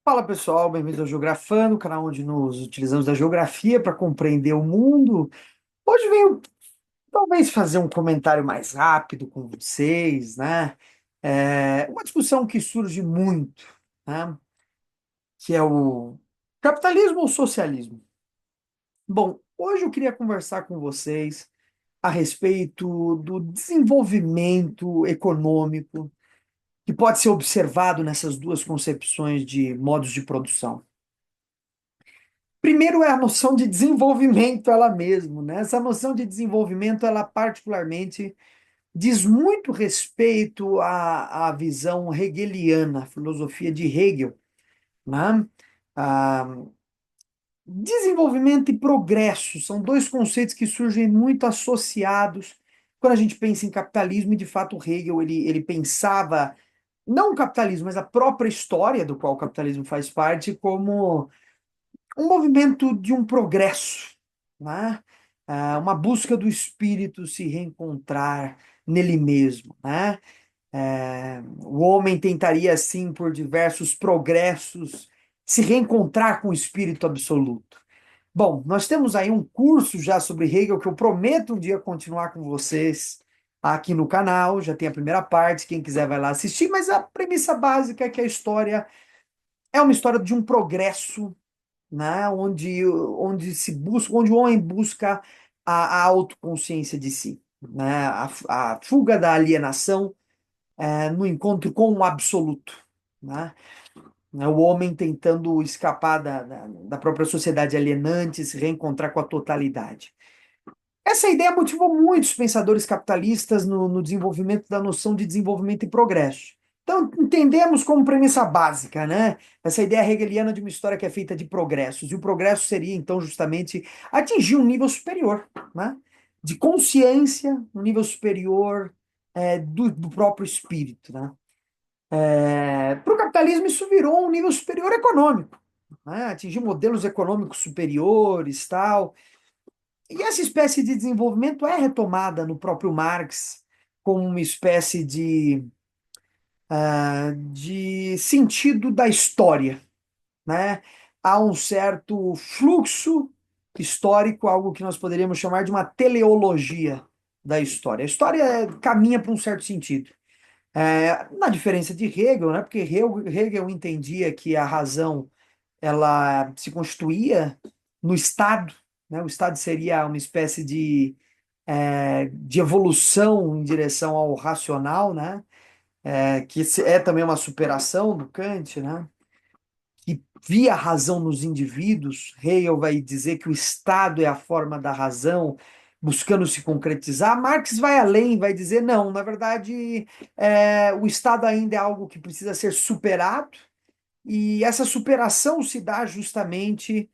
Fala pessoal, bem-vindos ao Geografando, canal onde nos utilizamos da geografia para compreender o mundo. Hoje venho talvez fazer um comentário mais rápido com vocês, né? Uma discussão que surge muito, né? Que é o capitalismo ou socialismo. Bom, hoje eu queria conversar com vocês a respeito do desenvolvimento econômico que pode ser observado nessas duas concepções de modos de produção. Primeiro é a noção de desenvolvimento ela mesma, né? Essa noção de desenvolvimento, ela particularmente diz muito respeito à visão hegeliana, à filosofia de Hegel, né? Ah, desenvolvimento e progresso são dois conceitos que surgem muito associados quando a gente pensa em capitalismo, e de fato Hegel ele pensava não o capitalismo, mas a própria história do qual o capitalismo faz parte como um movimento de um progresso, né? Uma busca do espírito se reencontrar nele mesmo, né? O homem tentaria, assim, por diversos progressos, se reencontrar com o espírito absoluto. Bom, nós temos aí um curso já sobre Hegel que eu prometo um dia continuar com vocês aqui no canal. Já tem a primeira parte, quem quiser vai lá assistir, mas a premissa básica é que a história é uma história de um progresso, né? Onde se busca, onde o homem busca a autoconsciência de si, né? A fuga da alienação, no encontro com o absoluto, né? O homem tentando escapar da própria sociedade alienante, se reencontrar com a totalidade. Essa ideia motivou muitos pensadores capitalistas no desenvolvimento da noção de desenvolvimento e progresso. Então, entendemos como premissa básica, né? Essa ideia hegeliana de uma história que é feita de progressos. E o progresso seria, então, justamente atingir um nível superior, né? De consciência, um nível superior do próprio espírito, né? Para o capitalismo, isso virou um nível superior econômico, né? Atingir modelos econômicos superiores, tal. E essa espécie de desenvolvimento é retomada no próprio Marx como uma espécie de sentido da história, né? Há um certo fluxo histórico, algo que nós poderíamos chamar de uma teleologia da história. A história caminha para um certo sentido. Na diferença de Hegel, né? Porque Hegel entendia que a razão ela se constituía no Estado, né? O Estado seria uma espécie de evolução em direção ao racional, né? Que é também uma superação do Kant, né? Que via a razão nos indivíduos. Hegel vai dizer que o Estado é a forma da razão, buscando se concretizar. Marx vai além, vai dizer, não, na verdade, o Estado ainda é algo que precisa ser superado, e essa superação se dá justamente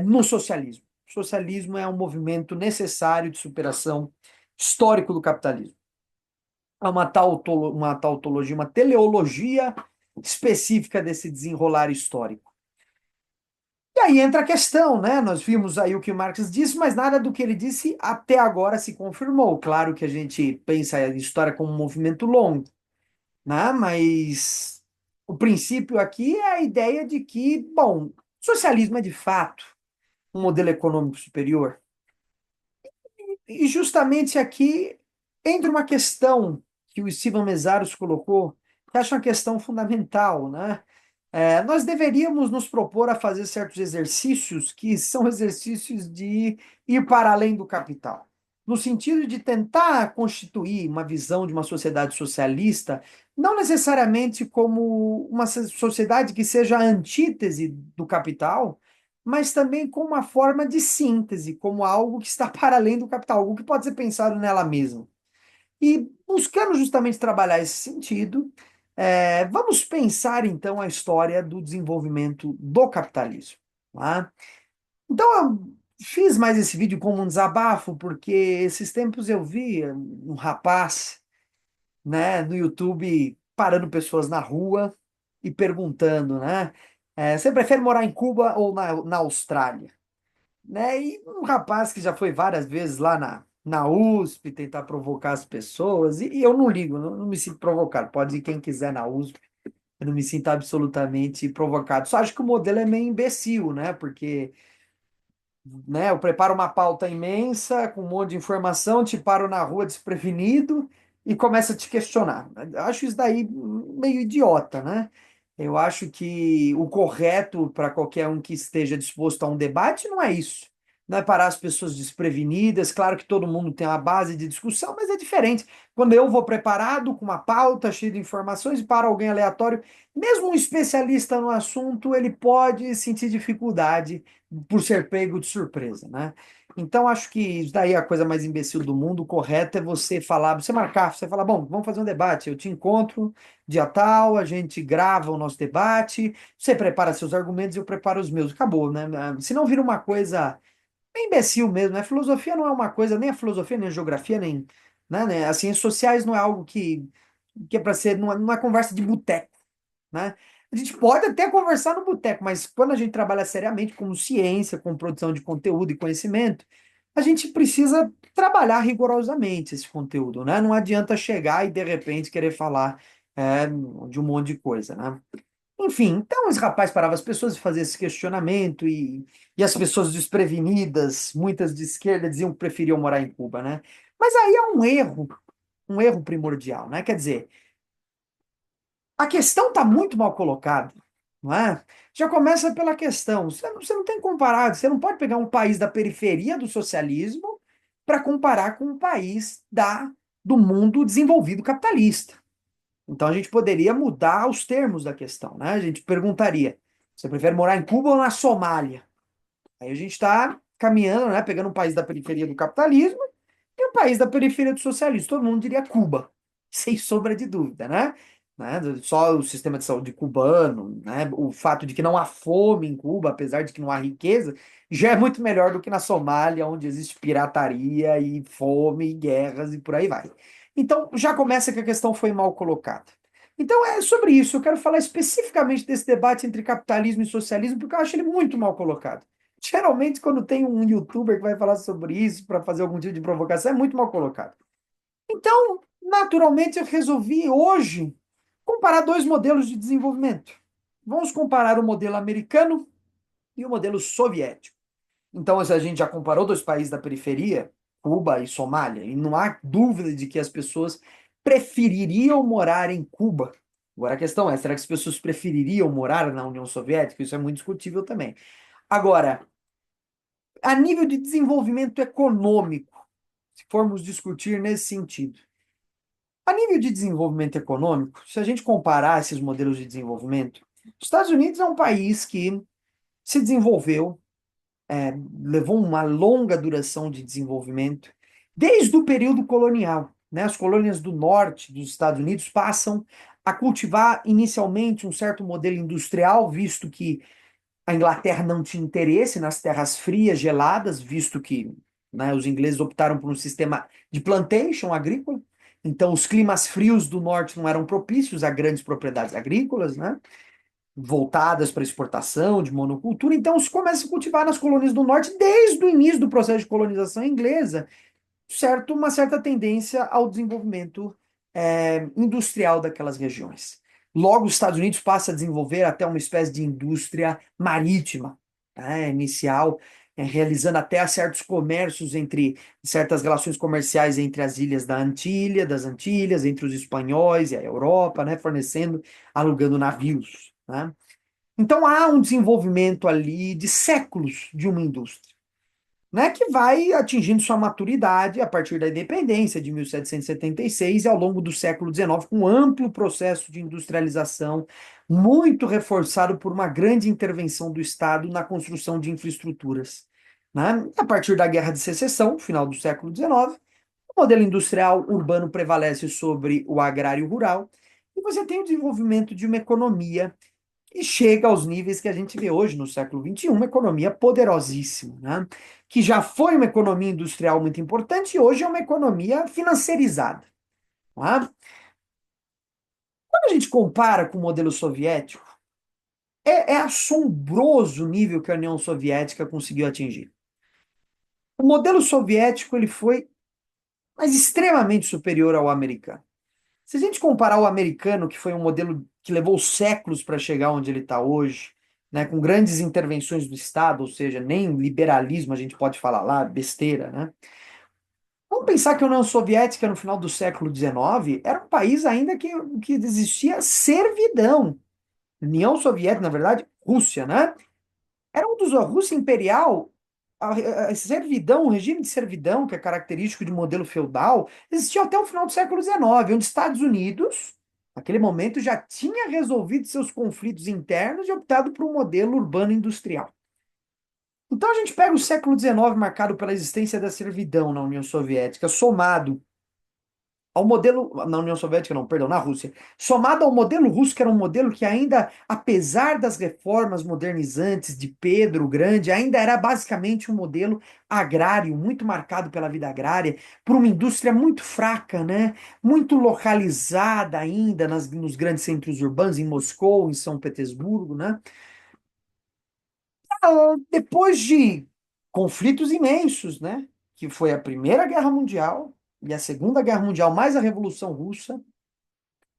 no socialismo. O socialismo é um movimento necessário de superação histórico do capitalismo. É uma tautologia, uma teleologia específica desse desenrolar histórico. E aí entra a questão, né? Nós vimos aí o que Marx disse, mas nada do que ele disse até agora se confirmou. Claro que a gente pensa a história como um movimento longo, né? Mas o princípio aqui é a ideia de que, bom, socialismo é de fato um modelo econômico superior. E justamente aqui entra uma questão que o Steven Mesaros colocou, que acho uma questão fundamental, né? Nós deveríamos nos propor a fazer certos exercícios que são exercícios de ir para além do capital, no sentido de tentar constituir uma visão de uma sociedade socialista, não necessariamente como uma sociedade que seja a antítese do capital, mas também como uma forma de síntese, como algo que está para além do capital, algo que pode ser pensado nela mesma. E buscando justamente trabalhar esse sentido, vamos pensar então a história do desenvolvimento do capitalismo. Tá? Então eu fiz mais esse vídeo como um desabafo, porque esses tempos eu vi um rapaz, né, no YouTube parando pessoas na rua e perguntando, né, você prefere morar em Cuba ou na Austrália? Né? E um rapaz que já foi várias vezes lá na USP tentar provocar as pessoas, e eu não ligo, não me sinto provocado, pode ir quem quiser na USP, Eu não me sinto absolutamente provocado. Só acho que o modelo é meio imbecil, né? Porque, né, eu preparo uma pauta imensa, com um monte de informação, te paro na rua desprevenido e começo a te questionar. Eu acho isso daí meio idiota, né? Eu acho que o correto para qualquer um que esteja disposto a um debate não é isso. Não é parar as pessoas desprevenidas. Claro que todo mundo tem uma base de discussão, mas é diferente. Quando eu vou preparado, com uma pauta cheia de informações, e para alguém aleatório, mesmo um especialista no assunto, ele pode sentir dificuldade por ser pego de surpresa, né? Então, acho que isso daí é a coisa mais imbecil do mundo. O correto é você falar, você marcar, você falar, bom, vamos fazer um debate, eu te encontro dia tal, a gente grava o nosso debate, você prepara seus argumentos, eu preparo os meus. Acabou, né? Se não vira uma coisa bem imbecil mesmo, né? Filosofia não é uma coisa, nem a filosofia, nem a geografia, nem, né? As ciências sociais não é algo que é para ser numa conversa de boteco, né? A gente pode até conversar no boteco, mas quando a gente trabalha seriamente com ciência, com produção de conteúdo e conhecimento, a gente precisa trabalhar rigorosamente esse conteúdo, né? Não adianta chegar e de repente querer falar de um monte de coisa, né? Enfim, então esse rapaz parava as pessoas e fazia esse questionamento e as pessoas desprevenidas, muitas de esquerda, diziam que preferiam morar em Cuba, né? Mas aí é um erro primordial, né? Quer dizer, a questão está muito mal colocada, não é? Já começa pela questão. Você não tem comparado, você não pode pegar um país da periferia do socialismo para comparar com um país do mundo desenvolvido capitalista. Então a gente poderia mudar os termos da questão, né? A gente perguntaria: você prefere morar em Cuba ou na Somália? Aí a gente está caminhando, né? Pegando um país da periferia do capitalismo e um país da periferia do socialismo. Todo mundo diria Cuba, sem sombra de dúvida, né? Só o sistema de saúde cubano, né? O fato de que não há fome em Cuba, apesar de que não há riqueza, já é muito melhor do que na Somália, onde existe pirataria e fome e guerras e por aí vai. Então, já começa que a questão foi mal colocada. Então, é sobre isso. Eu quero falar especificamente desse debate entre capitalismo e socialismo, porque eu acho ele muito mal colocado. Geralmente, quando tem um youtuber que vai falar sobre isso para fazer algum tipo de provocação, é muito mal colocado. Então, naturalmente, eu resolvi hoje comparar dois modelos de desenvolvimento. Vamos comparar o modelo americano e o modelo soviético. Então, se a gente já comparou dois países da periferia, Cuba e Somália, e não há dúvida de que as pessoas prefeririam morar em Cuba. Agora a questão é, será que as pessoas prefeririam morar na União Soviética? Isso é muito discutível também. Agora, a nível de desenvolvimento econômico, se formos discutir nesse sentido. A nível de desenvolvimento econômico, se a gente comparar esses modelos de desenvolvimento, os Estados Unidos é um país que se desenvolveu, levou uma longa duração de desenvolvimento, desde o período colonial. Né? As colônias do norte dos Estados Unidos passam a cultivar inicialmente um certo modelo industrial, visto que a Inglaterra não tinha interesse nas terras frias, geladas, visto que, né, os ingleses optaram por um sistema de plantation agrícola. Então, os climas frios do norte não eram propícios a grandes propriedades agrícolas, né, voltadas para exportação, de monocultura. Então, se começa a cultivar nas colônias do norte, desde o início do processo de colonização inglesa, uma certa tendência ao desenvolvimento industrial daquelas regiões. Logo, os Estados Unidos passa a desenvolver até uma espécie de indústria marítima, né, inicial, realizando até certos comércios entre certas relações comerciais entre as ilhas das Antilhas, entre os espanhóis e a Europa, né, fornecendo, alugando navios, né? Então há um desenvolvimento ali de séculos de uma indústria, né, que vai atingindo sua maturidade a partir da independência de 1776 e ao longo do século XIX, com um amplo processo de industrialização, muito reforçado por uma grande intervenção do Estado na construção de infraestruturas. Né? A partir da Guerra de Secessão, final do século XIX, o modelo industrial urbano prevalece sobre o agrário rural, e você tem o desenvolvimento de uma economia e chega aos níveis que a gente vê hoje no século XXI, uma economia poderosíssima, né? Que já foi uma economia industrial muito importante e hoje é uma economia financeirizada. Tá? Quando a gente compara com o modelo soviético, é assombroso o nível que a União Soviética conseguiu atingir. O modelo soviético ele foi mas extremamente superior ao americano. Se a gente comparar o americano, que foi um modelo que levou séculos para chegar onde ele está hoje, né, com grandes intervenções do Estado, ou seja, nem liberalismo a gente pode falar lá, besteira, né? Vamos pensar que a União Soviética, no final do século XIX, era um país ainda que existia servidão. União Soviética, na verdade, Rússia, né? Era um dos. A Rússia imperial, a servidão, o regime de servidão, que é característico de modelo feudal, existiu até o final do século XIX, onde os Estados Unidos, naquele momento, já tinha resolvido seus conflitos internos e optado por um modelo urbano industrial. Então a gente pega o século XIX, marcado pela existência da servidão na União Soviética, somado ao modelo, na União Soviética, não, perdão, na Rússia, somado ao modelo russo, que era um modelo que ainda, apesar das reformas modernizantes de Pedro o Grande, ainda era basicamente um modelo agrário, muito marcado pela vida agrária, por uma indústria muito fraca, né? Muito localizada ainda nos grandes centros urbanos, em Moscou, em São Petersburgo, né? Depois de conflitos imensos, né? Que foi a Primeira Guerra Mundial e a Segunda Guerra Mundial, mais a Revolução Russa,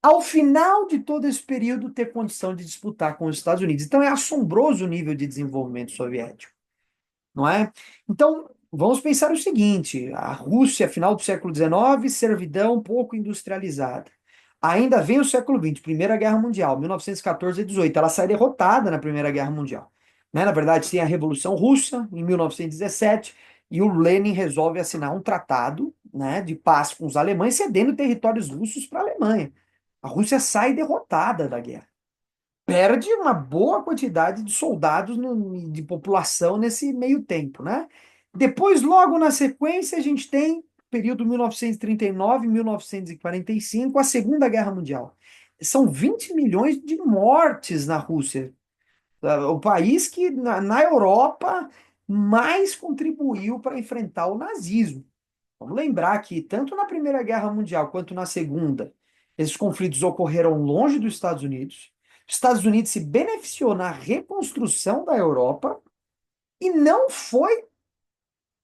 ao final de todo esse período, ter condição de disputar com os Estados Unidos. Então é assombroso o nível de desenvolvimento soviético, não é? Então, vamos pensar o seguinte: a Rússia, final do século XIX, servidão pouco industrializada. Ainda vem o século XX, Primeira Guerra Mundial, 1914 e 18. Ela sai derrotada na Primeira Guerra Mundial. Né? Na verdade, tem a Revolução Russa, em 1917, e o Lenin resolve assinar um tratado, né, de paz com os alemães, cedendo territórios russos para a Alemanha. A Rússia sai derrotada da guerra, perde uma boa quantidade de soldados de população nesse meio tempo, né? Depois, logo na sequência, a gente tem período 1939, 1945, a Segunda Guerra Mundial. São 20 milhões de mortes na Rússia. O país que na Europa mais contribuiu para enfrentar o nazismo. Vamos lembrar que tanto na Primeira Guerra Mundial quanto na Segunda, esses conflitos ocorreram longe dos Estados Unidos. Os Estados Unidos se beneficiou na reconstrução da Europa e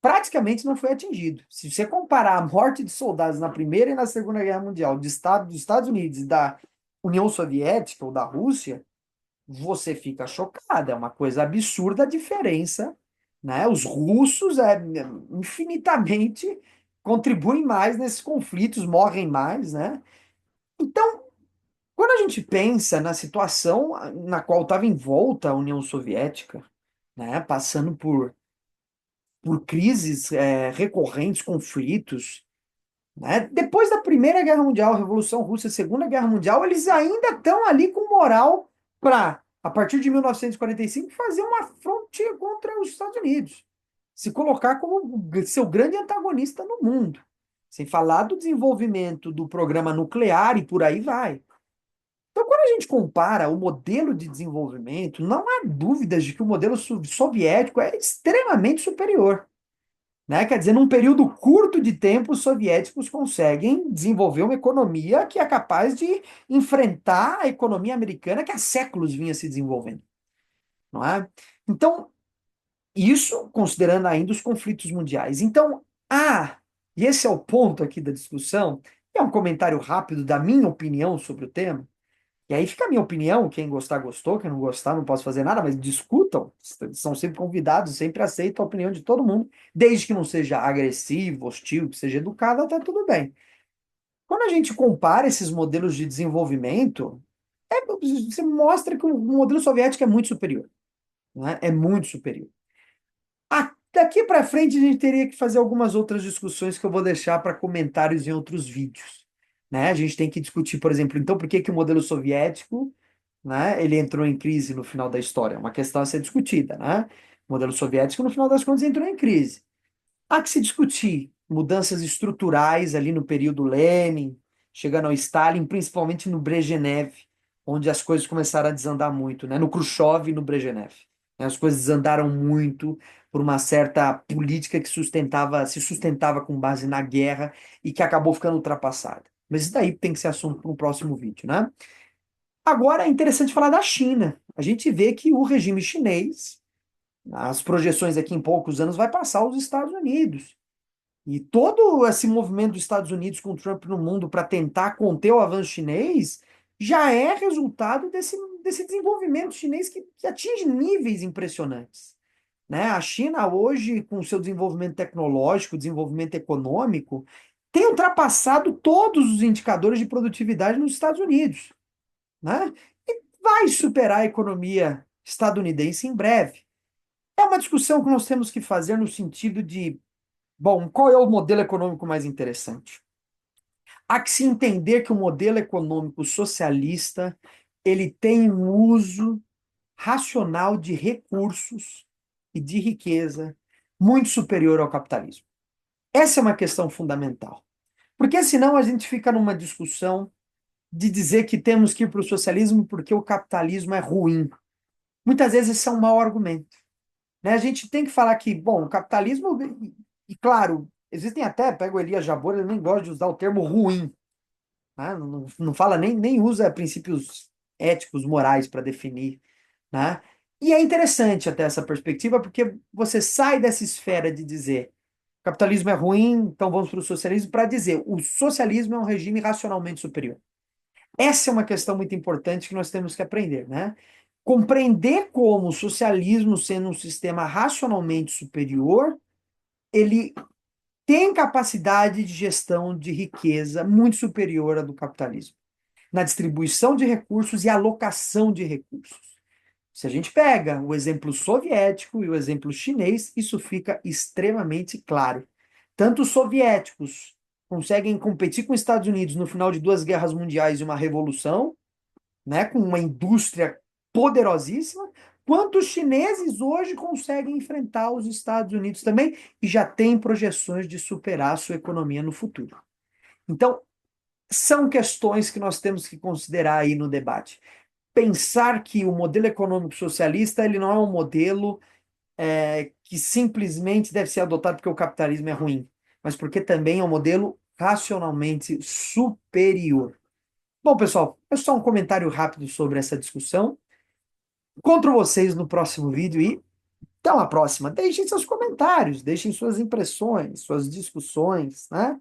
praticamente não foi atingido. Se você comparar a morte de soldados na Primeira e na Segunda Guerra Mundial dos Estados Unidos e da União Soviética ou da Rússia, você fica chocado. É uma coisa absurda a diferença, né? Os russos infinitamente contribuem mais nesses conflitos, morrem mais, né? Então, quando a gente pensa na situação na qual estava envolta a União Soviética, né? Passando por crises recorrentes, conflitos, né? Depois da Primeira Guerra Mundial, Revolução Russa, Segunda Guerra Mundial, eles ainda estão ali com moral para, a partir de 1945, fazer uma fronte contra os Estados Unidos. Se colocar como seu grande antagonista no mundo. Sem falar do desenvolvimento do programa nuclear e por aí vai. Então, quando a gente compara o modelo de desenvolvimento, não há dúvidas de que o modelo soviético é extremamente superior. Né? Quer dizer, num período curto de tempo, os soviéticos conseguem desenvolver uma economia que é capaz de enfrentar a economia americana que há séculos vinha se desenvolvendo, não é? Então, isso considerando ainda os conflitos mundiais. Então, e esse é o ponto aqui da discussão, é um comentário rápido da minha opinião sobre o tema. E aí fica a minha opinião, quem gostar, gostou, quem não gostar, não posso fazer nada, mas discutam, são sempre convidados, sempre aceito a opinião de todo mundo, desde que não seja agressivo, hostil, que seja educado, até tudo bem. Quando a gente compara esses modelos de desenvolvimento, você mostra que o modelo soviético é muito superior, né? É muito superior. Daqui para frente a gente teria que fazer algumas outras discussões que eu vou deixar para comentários em outros vídeos, né? A gente tem que discutir, por exemplo, então por que que o modelo soviético, né, ele entrou em crise no final da história? É uma questão a ser discutida, né? O modelo soviético, no final das contas, entrou em crise. Há que se discutir mudanças estruturais ali no período Lenin, chegando ao Stalin, principalmente no Brezhnev, onde as coisas começaram a desandar muito, né? No Khrushchev e no Brezhnev. As coisas desandaram muito por uma certa política que se sustentava com base na guerra e que acabou ficando ultrapassada. Mas isso daí tem que ser assunto para um próximo vídeo, né? Agora é interessante falar da China. A gente vê que o regime chinês, as projeções aqui em poucos anos, vai passar os Estados Unidos. E todo esse movimento dos Estados Unidos com Trump no mundo para tentar conter o avanço chinês já é resultado desse desenvolvimento chinês que atinge níveis impressionantes, né? A China hoje, com o seu desenvolvimento tecnológico, desenvolvimento econômico, tem ultrapassado todos os indicadores de produtividade nos Estados Unidos, né? E vai superar a economia estadunidense em breve. É uma discussão que nós temos que fazer no sentido de, bom, qual é o modelo econômico mais interessante? Há que se entender que o modelo econômico socialista, ele tem um uso racional de recursos e de riqueza muito superior ao capitalismo. Essa é uma questão fundamental. Porque senão a gente fica numa discussão de dizer que temos que ir para o socialismo porque o capitalismo é ruim. Muitas vezes esse é um mau argumento, né? A gente tem que falar que, bom, o capitalismo, e claro, existem até, pega o Elias Jabor, ele nem gosta de usar o termo ruim, né? Não fala nem usa princípios éticos, morais para definir, né? E é interessante até essa perspectiva, porque você sai dessa esfera de dizer o capitalismo é ruim, então vamos para o socialismo, para dizer o socialismo é um regime racionalmente superior. Essa é uma questão muito importante que nós temos que aprender, né? Compreender como o socialismo, sendo um sistema racionalmente superior, ele tem capacidade de gestão de riqueza muito superior à do capitalismo, na distribuição de recursos e alocação de recursos. Se a gente pega o exemplo soviético e o exemplo chinês, isso fica extremamente claro. Tanto os soviéticos conseguem competir com os Estados Unidos no final de duas guerras mundiais e uma revolução, né, com uma indústria poderosíssima, quanto os chineses hoje conseguem enfrentar os Estados Unidos também e já têm projeções de superar a sua economia no futuro. Então, são questões que nós temos que considerar aí no debate. Pensar que o modelo econômico socialista ele não é um modelo que simplesmente deve ser adotado porque o capitalismo é ruim, mas porque também é um modelo racionalmente superior. Bom, pessoal, é só um comentário rápido sobre essa discussão. Encontro vocês no próximo vídeo e até uma próxima. Deixem seus comentários, deixem suas impressões, suas discussões, né?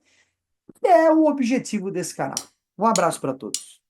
É o objetivo desse canal. Um abraço para todos.